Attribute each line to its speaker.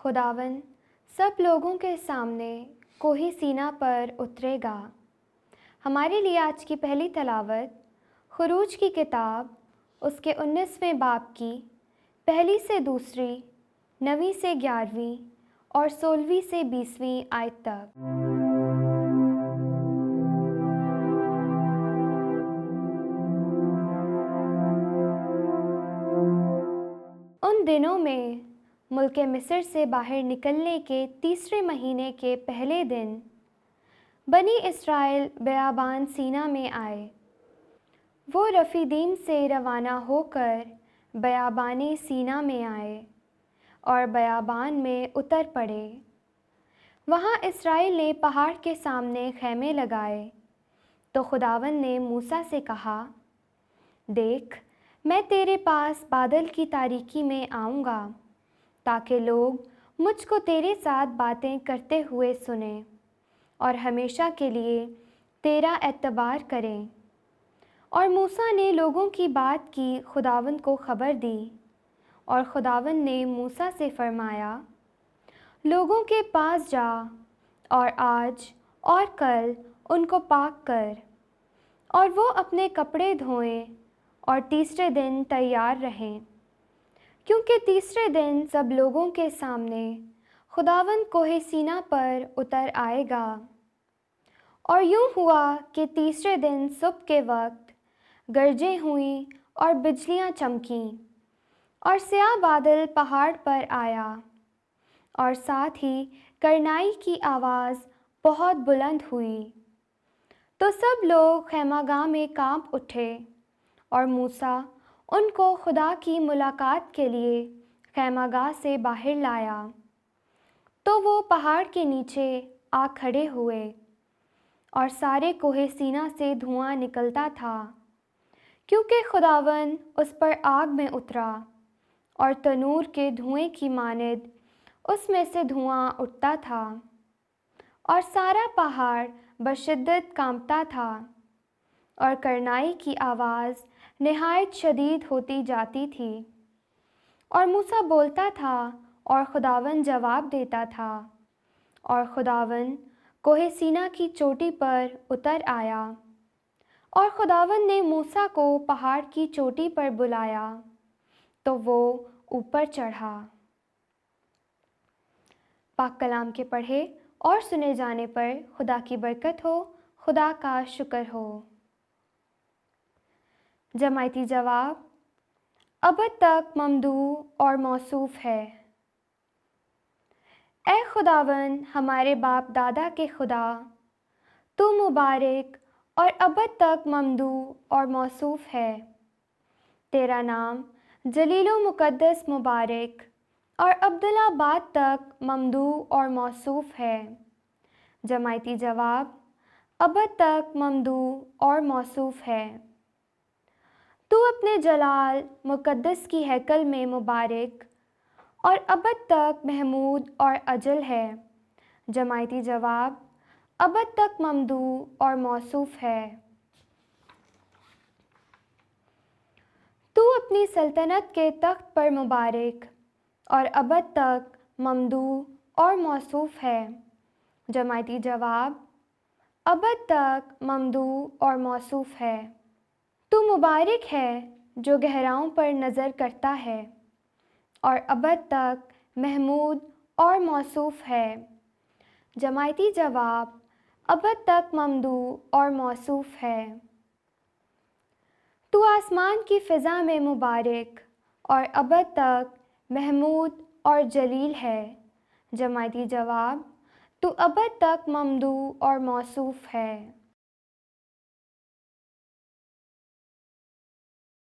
Speaker 1: خداوند سب لوگوں کے سامنے کوہ سینا پر اترے گا۔ ہمارے لیے آج کی پہلی تلاوت خروج کی کتاب اس کے 19ویں باب کی پہلی سے دوسری، 9ویں سے 11ویں اور 16ویں سے 20ویں آیت تک۔ ان دنوں میں ملک مصر سے باہر نکلنے کے تیسرے مہینے کے پہلے دن بنی اسرائیل بیابان سینا میں آئے۔ وہ رفیدیم سے روانہ ہو کر بیابان سینا میں آئے اور بیابان میں اتر پڑے۔ وہاں اسرائیل نے پہاڑ کے سامنے خیمے لگائے۔ تو خداوند نے موسیٰ سے کہا، دیکھ، میں تیرے پاس بادل کی تاریکی میں آؤں گا تاکہ لوگ مجھ کو تیرے ساتھ باتیں کرتے ہوئے سنیں اور ہمیشہ کے لیے تیرا اعتبار کریں۔ اور موسیٰ نے لوگوں کی بات کی خداوند کو خبر دی، اور خداوند نے موسیٰ سے فرمایا، لوگوں کے پاس جا اور آج اور کل ان کو پاک کر، اور وہ اپنے کپڑے دھوئیں اور تیسرے دن تیار رہیں، کیونکہ تیسرے دن سب لوگوں کے سامنے خداوند کوہ سینا پر اتر آئے گا۔ اور یوں ہوا کہ تیسرے دن صبح کے وقت گرجیں ہوئیں اور بجلیاں چمکیں، اور سیاہ بادل پہاڑ پر آیا، اور ساتھ ہی کرنائی کی آواز بہت بلند ہوئی۔ تو سب لوگ خیمہ گاہ میں کانپ اٹھے، اور موسیٰ ان کو خدا کی ملاقات کے لیے خیمہ گاہ سے باہر لایا۔ تو وہ پہاڑ کے نیچے آ کھڑے ہوئے، اور سارے کوہ سینا سے دھواں نکلتا تھا، کیونکہ خداوند اس پر آگ میں اترا، اور تنور کے دھوئیں کی مانند اس میں سے دھواں اٹھتا تھا، اور سارا پہاڑ بشدت کانپتا تھا، اور کرنائی کی آواز نہایت شدید ہوتی جاتی تھی۔ اور موسیٰ بولتا تھا اور خداوند جواب دیتا تھا، اور خداوند کوہ سینا کی چوٹی پر اتر آیا۔ اور خداوند نے موسیٰ کو پہاڑ کی چوٹی پر بلایا، تو وہ اوپر چڑھا۔ پاک کلام کے پڑھے اور سنے جانے پر خدا کی برکت ہو، خدا کا شکر ہو۔ جماعتی جواب ابد تک ممدوح اور موصوف ہے۔ اے خداوند ہمارے باپ دادا کے خدا، تو مبارک اور ابد تک ممدوح اور موصوف ہے۔ تیرا نام جلیل و مقدس مبارک اور ابدالآباد تک ممدوح اور موصوف ہے۔ جماعتی جواب ابد تک ممدوح اور موصوف ہے۔ تو اپنے جلال مقدس کی ہیکل میں مبارک اور ابد تک محمود اور اجل ہے۔ جماعتی جواب ابد تک ممدوح اور موصوف ہے۔ تو اپنی سلطنت کے تخت پر مبارک اور ابد تک ممدوح اور موصوف ہے۔ جماعتی جواب ابد تک ممدوح اور موصوف ہے۔ تو مبارک ہے جو گہراؤں پر نظر کرتا ہے، اور ابد تک محمود اور موصوف ہے۔ جماعتی جواب ابد تک ممدوح اور موصوف ہے۔ تو آسمان کی فضا میں مبارک اور ابد تک محمود اور جلیل ہے۔ جماعتی جواب تو ابد تک ممدوح اور موصوف ہے۔